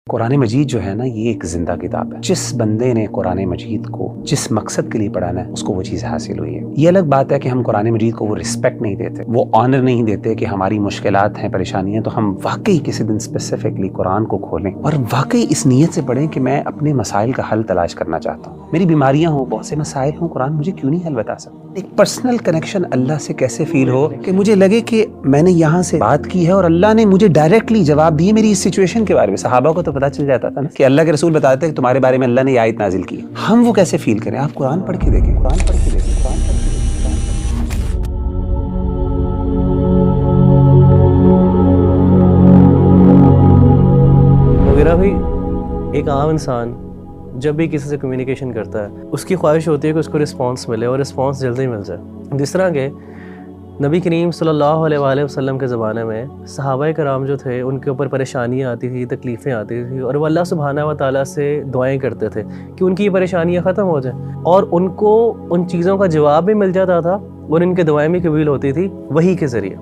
قرآن مجید جو ہے نا یہ ایک زندہ کتاب ہے. جس بندے نے قرآن مجید کو جس مقصد کے لیے پڑھانا ہے اس کو وہ چیز حاصل ہوئی ہے. یہ الگ بات ہے کہ ہم قرآن مجید کو وہ رسپیکٹ نہیں دیتے, وہ آنر نہیں دیتے کہ ہماری مشکلات ہیں, پریشانیاں ہیں, تو ہم واقعی کسی دن اسپیسیفکلی قرآن کو کھولیں اور واقعی اس نیت سے پڑھیں کہ میں اپنے مسائل کا حل تلاش کرنا چاہتا ہوں. میری بیماریاں ہوں, بہت سے مسائل ہوں, قرآن مجھے کیوں نہیں حل بتا سکتا. ایک پرسنل کنیکشن اللہ سے کیسے فیل ہو کہ مجھے لگے کہ میں نے یہاں سے بات کی ہے اور اللہ نے مجھے ڈائریکٹلی جواب دیے میری اس سچویشن کے بارے میں. صحابہ کو تو پتا چل جاتا تھا نا کہ اللہ کے رسول بتاتے ہیں کہ تمہارے بارے میں اللہ نے یہ آیت نازل کی. ہم وہ کیسے فیل کریں؟ آپ قرآن پڑھ کے دیکھیں, قرآن پڑھ کے دیکھیں, قرآن پڑھ کے دیکھیں. وغیرہ بھی ایک عام انسان جب بھی کسی سے کمیونیکیشن کرتا ہے اس کی خواہش ہوتی ہے کہ اس کو رسپانس ملے اور رسپانس جلدی مل جائے. جس طرح کہ نبی کریم صلی اللہ علیہ وآلہ وسلم کے زمانے میں صحابہ کرام جو تھے ان کے اوپر پریشانیاں آتی تھیں, تکلیفیں آتی تھیں, اور وہ اللہ سبحانہ و تعالیٰ سے دعائیں کرتے تھے کہ ان کی یہ پریشانیاں ختم ہو جائیں, اور ان کو ان چیزوں کا جواب بھی مل جاتا تھا اور ان کے دعائیں بھی قبول ہوتی تھی وحی کے ذریعے.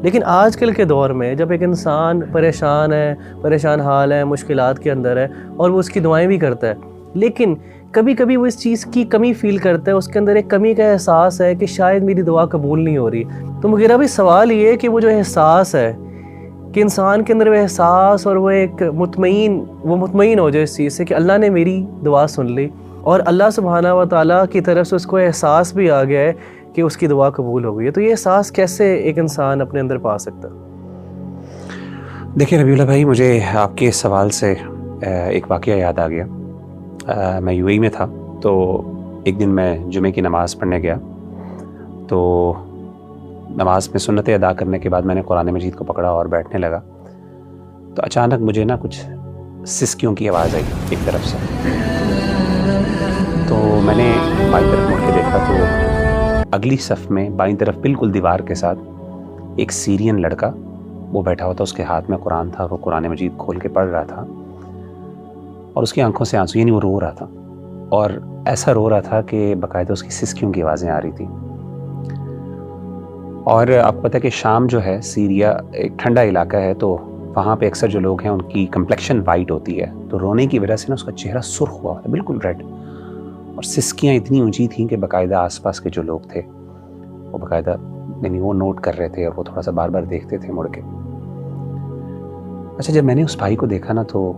لیکن آج کل کے دور میں جب ایک انسان پریشان ہے, پریشان حال ہے, مشکلات کے اندر ہے, اور وہ اس کی دعائیں بھی کرتا ہے, لیکن کبھی کبھی وہ اس چیز کی کمی فیل کرتا ہے, اس کے اندر ایک کمی کا احساس ہے کہ شاید میری دعا قبول نہیں ہو رہی. تو مغیرہ بھی سوال یہ ہے کہ وہ جو احساس ہے کہ انسان کے اندر وہ احساس اور وہ ایک مطمئن ہو جائے اس چیز سے کہ اللہ نے میری دعا سن لی اور اللہ سبحانہ و تعالیٰ کی طرف سے اس کو احساس بھی آ گیا ہے کہ اس کی دعا قبول ہو گئی ہے. تو یہ احساس کیسے ایک انسان اپنے اندر پا سکتا ہے؟ دیکھیں ربیع اللہ بھائی, مجھے آپ کے سوال سے ایک واقعہ یاد آ گیا. میں یو اے میں تھا, تو ایک دن میں جمعے کی نماز پڑھنے گیا, تو نماز میں سنتیں ادا کرنے کے بعد میں نے قرآن مجید کو پکڑا اور بیٹھنے لگا, تو اچانک مجھے نا کچھ سسکیوں کی آواز آئی ایک طرف سے. تو میں نے بائیں طرف مڑ کے دیکھا تو اگلی صف میں بائیں طرف بالکل دیوار کے ساتھ ایک سیرین لڑکا وہ بیٹھا ہوا تھا, اس کے ہاتھ میں قرآن تھا, وہ قرآن مجید کھول کے پڑھ رہا تھا, اور اس کی آنکھوں سے آنسو, یعنی وہ رو رہا تھا, اور ایسا رو رہا تھا کہ باقاعدہ اس کی سسکیوں کی آوازیں آ رہی تھیں. اور آپ کو پتہ ہے کہ شام جو ہے سیریا ایک ٹھنڈا علاقہ ہے, تو وہاں پہ اکثر جو لوگ ہیں ان کی کمپلیکشن وائٹ ہوتی ہے, تو رونے کی وجہ سے نا اس کا چہرہ سرخ ہوا تھا, بالکل ریڈ, اور سسکیاں اتنی اونچی تھیں کہ باقاعدہ آس پاس کے جو لوگ تھے وہ باقاعدہ یعنی وہ نوٹ کر رہے تھے, اور وہ تھوڑا سا بار بار دیکھتے تھے مڑ کے. اچھا, جب میں نے اس بھائی کو دیکھا نا تو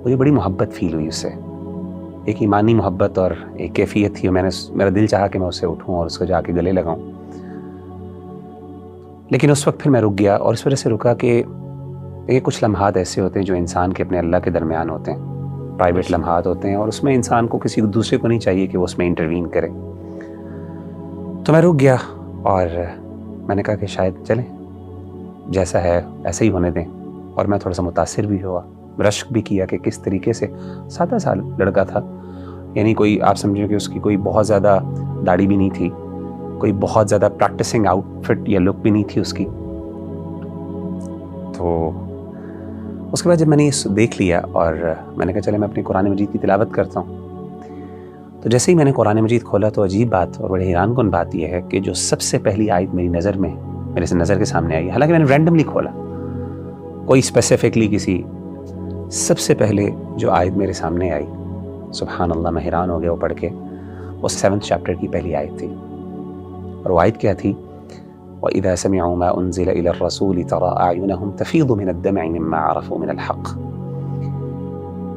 مجھے بڑی محبت فیل ہوئی اس سے, ایک ایمانی محبت اور ایک کیفیت تھی, اور میرا دل چاہا کہ میں اس سے اٹھوں اور اس کو جا کے گلے لگاؤں. لیکن اس وقت پھر میں رک گیا, اور اس وجہ سے رکا کہ یہ کچھ لمحات ایسے ہوتے ہیں جو انسان کے اپنے اللہ کے درمیان ہوتے ہیں, پرائیویٹ لمحات ہوتے ہیں, اور اس میں انسان کو کسی دوسرے کو نہیں چاہیے کہ وہ اس میں انٹروین کرے. تو میں رک گیا اور میں نے کہا کہ شاید چلیں, جیسا ہے ایسا ہی ہونے دیں. اور میں تھوڑا سا متاثر بھی ہوا, رشک بھی کیا کہ کس طریقے سے 7 سال لڑکا تھا, یعنی کوئی آپ سمجھیں کہ اس کی کوئی بہت زیادہ داڑھی بھی نہیں تھی, کوئی بہت زیادہ پریکٹسنگ آؤٹ فٹ یا لک بھی نہیں تھی اس کی. تو اس کے بعد جب میں نے یہ دیکھ لیا اور میں نے کہا چلے میں اپنی قرآن مجید کی تلاوت کرتا ہوں, تو جیسے ہی میں نے قرآن مجید کھولا تو عجیب بات اور بڑے حیران کن بات یہ ہے کہ جو سب سے پہلی آیت میرے سے نظر کے سامنے آئی, حالانکہ میں نے رینڈملی کھولا, کوئی اسپیسیفکلی کسی, سب سے پہلے جو آیت میرے سامنے آئی, سبحان اللہ, میں حیران ہو گیا وہ پڑھ کے. وہ 7 چیپٹر کی پہلی آیت تھی, اور وہ آیت کیا تھی؟ وَإِذَا سَمِعُوا مَا أُنزِلَ إِلَى الرَّسُولِ تَرَىٰ أَعْيُنَهُمْ تَفِيضُ مِنَ الدَّمْعِ مِمَّا عَرَفُوا مِنَ الْحَقِّ,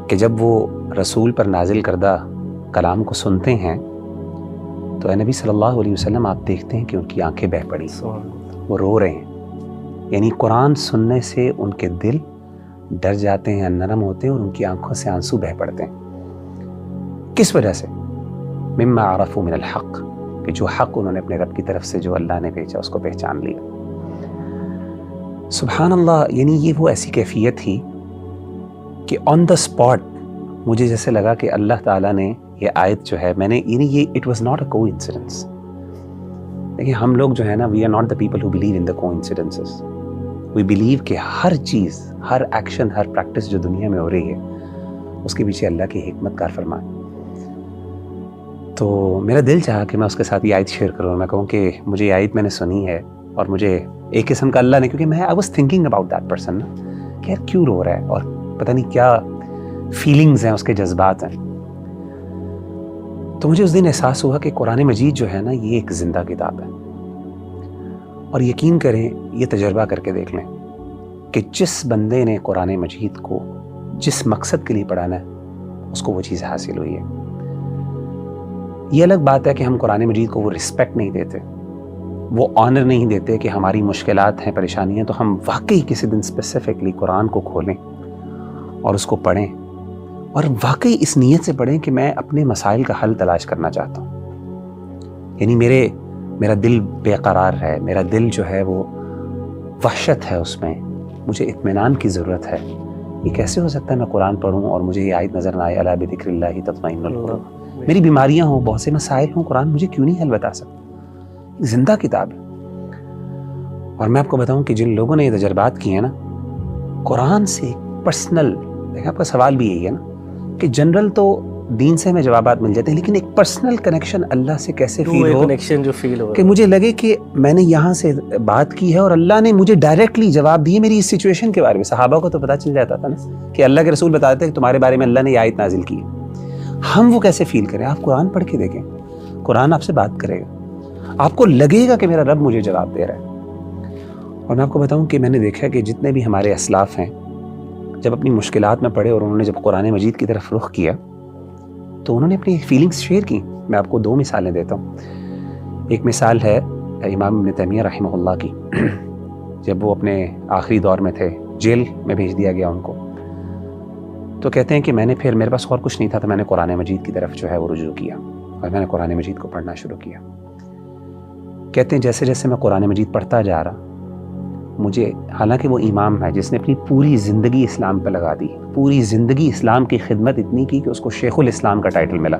کہ جب وہ رسول پر نازل کردہ کلام کو سنتے ہیں تو اے نبی صلی اللہ علیہ وسلم آپ دیکھتے ہیں کہ ان کی آنکھیں بہہ پڑی, وہ رو رہے ہیں. یعنی قرآن سننے سے ان کے دل ڈر جاتے ہیں, نرم ہوتے ہیں, اور ان کی آنکھوں سے آنسو بہہ پڑتے ہیں. کس وجہ سے؟ مما عرفوا من الحق, کہ جو حق انہوں نے اپنے رب کی طرف سے جو اللہ نے بھیجا اس کو پہچان لیا. سبحان اللہ, یعنی یہ وہ ایسی کیفیت تھی کہ آن دا اسپاٹ مجھے جیسے لگا کہ اللہ تعالیٰ نے یہ آیت جو ہے, میں نے یعنی یہ اٹ واز ناٹ اے کو انسیڈنس. دیکھیں ہم لوگ جو ہے نا, we are not the people who believe in the coincidences. We believe کہ ہر چیز, ہر ایکشن, ہر پریکٹس جو دنیا میں ہو رہی ہے اس کے پیچھے اللہ کی حکمت کار فرمان. تو میرا دل چاہا کہ میں اس کے ساتھ یہ آیت شیئر کروں, میں کہوں کہ مجھے یہ آیت میں نے سنی ہے, اور مجھے ایک قسم کا اللہ نے, کیونکہ میں I was thinking about that person نا, کہ یار کیوں رو رہا ہے, اور پتہ نہیں کیا فیلنگز ہیں، اس کے جذبات ہیں. تو مجھے اس دن احساس ہوا کہ قرآن مجید جو ہے نا یہ ایک زندہ کتاب ہے. اور یقین کریں، یہ تجربہ کر کے دیکھ لیں کہ جس بندے نے قرآن مجید کو جس مقصد کے لیے پڑھانا ہے اس کو وہ چیز حاصل ہوئی ہے. یہ الگ بات ہے کہ ہم قرآن مجید کو وہ رسپیکٹ نہیں دیتے، وہ آنر نہیں دیتے کہ ہماری مشکلات ہیں، پریشانیاں، تو ہم واقعی کسی دن اسپیسیفکلی قرآن کو کھولیں اور اس کو پڑھیں، اور واقعی اس نیت سے پڑھیں کہ میں اپنے مسائل کا حل تلاش کرنا چاہتا ہوں. یعنی میرا دل بے قرار ہے، میرا دل جو ہے وہ وحشت ہے، اس میں مجھے اطمینان کی ضرورت ہے. یہ کیسے ہو سکتا ہے میں قرآن پڑھوں اور مجھے یہ آیت نظر نہ آئے الا بذکر اللہ تطمئن القلوب. میری بیماریاں ہوں، بہت سے مسائل ہوں، قرآن مجھے کیوں نہیں حل بتا سکتا؟ زندہ کتاب ہے. اور میں آپ کو بتاؤں کہ جن لوگوں نے یہ تجربات کیے ہیں نا، قرآن سے پرسنل، دیکھیں آپ کا سوال بھی یہی ہے نا کہ جنرل تو دین سے ہمیں جوابات مل جاتے ہیں، لیکن ایک پرسنل کنیکشن اللہ سے کیسے فیل ہو، کنیکشن جو فیل ہو کہ مجھے لگے کہ میں نے یہاں سے بات کی ہے اور اللہ نے مجھے ڈائریکٹلی جواب دیے میری اس سچویشن کے بارے میں. صحابہ کو تو پتہ چل جاتا تھا نا کہ اللہ کے رسول بتاتے ہیں کہ تمہارے بارے میں اللہ نے یہ آیت نازل کی ہے. ہم وہ کیسے فیل کریں؟ آپ قرآن پڑھ کے دیکھیں، قرآن آپ سے بات کرے گا، آپ کو لگے گا کہ میرا رب مجھے جواب دے رہا ہے. اور میں آپ کو بتاؤں کہ میں نے دیکھا کہ جتنے بھی ہمارے اسلاف ہیں، جب اپنی مشکلات میں پڑے اور انہوں نے جب قرآن مجید کی طرف رخ کیا تو انہوں نے اپنی فیلنگز شیئر کی. میں آپ کو 2 مثالیں دیتا ہوں. ایک مثال ہے امام ابن تیمیہ رحمہ اللہ کی. جب وہ اپنے آخری دور میں تھے، جیل میں بھیج دیا گیا ان کو، تو کہتے ہیں کہ میں نے پھر، میرے پاس اور کچھ نہیں تھا، تو میں نے قرآن مجید کی طرف جو ہے وہ رجوع کیا اور میں نے قرآن مجید کو پڑھنا شروع کیا. کہتے ہیں جیسے جیسے میں قرآن مجید پڑھتا جا رہا، مجھے، حالانکہ وہ امام ہے جس نے اپنی پوری زندگی اسلام پہ لگا دی، پوری زندگی اسلام کی خدمت اتنی کی کہ اس کو شیخ الاسلام کا ٹائٹل ملا.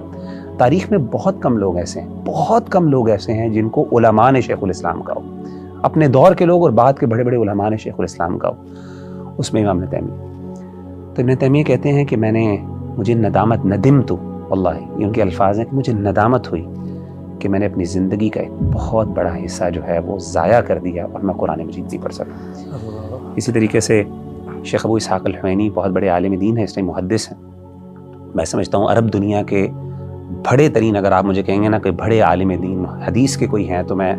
تاریخ میں بہت کم لوگ ایسے ہیں، بہت کم لوگ ایسے ہیں جن کو علماء نے شیخ الاسلام کہا ہو، اپنے دور کے لوگ اور بعد کے بڑے بڑے علماء نے شیخ الاسلام کہا ہو. اس میں امام ابن تیمیہ. تو ابن تیمیہ کہتے ہیں کہ مجھے ندامت، ندمت، واللہ یہ ان کے الفاظ ہیں کہ مجھے ندامت ہوئی کہ میں نے اپنی زندگی کا ایک بہت بڑا حصہ جو ہے وہ ضائع کر دیا اور میں قرآن مجید نہیں پڑھ سکا. اسی طریقے سے شیخ ابو اسحاق الحوینی بہت بڑے عالم دین ہیں، اس ٹائم محدث ہیں. میں سمجھتا ہوں عرب دنیا کے بڑے ترین، اگر آپ مجھے کہیں گے نا کہ بڑے عالم دین حدیث کے کوئی ہیں، تو میں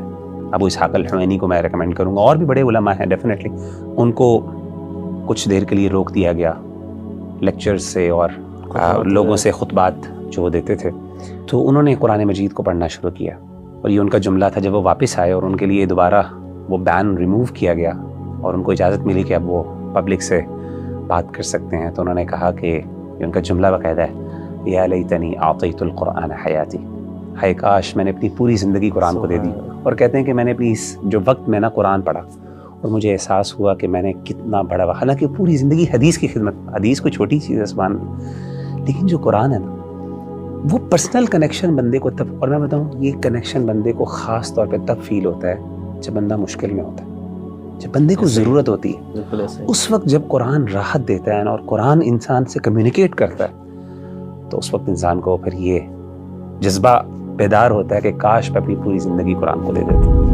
ابو اسحاق الحوینی کو میں ریکمینڈ کروں گا. اور بھی بڑے علماء ہیں ڈیفینیٹلی. ان کو کچھ دیر کے لیے روک دیا گیا لیکچرز سے اور لوگوں سے خطبات جو دیتے تھے، تو انہوں نے قرآن مجید کو پڑھنا شروع کیا. اور یہ ان کا جملہ تھا جب وہ واپس آئے اور ان کے لیے دوبارہ وہ بین ریموو کیا گیا اور ان کو اجازت ملی کہ اب وہ پبلک سے بات کر سکتے ہیں، تو انہوں نے کہا کہ یہ ان کا جملہ باقاعدہ ہے، یا لیتنی اعطیت القرآن حیاتی، ہائے کاش میں نے اپنی پوری زندگی قرآن کو دے دی. اور کہتے ہیں کہ میں نے اپنی اس جو وقت میں نا قرآن پڑھا اور مجھے احساس ہوا کہ میں نے کتنا بڑا، حالانکہ پوری زندگی حدیث کی خدمت، حدیث کوئی چھوٹی چیز ہے سبحان اللہ، لیکن جو قرآن ہے نا وہ پرسنل کنیکشن بندے کو تب، اور میں بتاؤں یہ کنیکشن بندے کو خاص طور پہ تب فیل ہوتا ہے جب بندہ مشکل میں ہوتا ہے، جب بندے کو ضرورت ہوتی ہے. اس وقت جب قرآن راحت دیتا ہے اور قرآن انسان سے کمیونیکیٹ کرتا ہے، تو اس وقت انسان کو پھر یہ جذبہ بیدار ہوتا ہے کہ کاش میں اپنی پوری زندگی قرآن کو دے دیتا.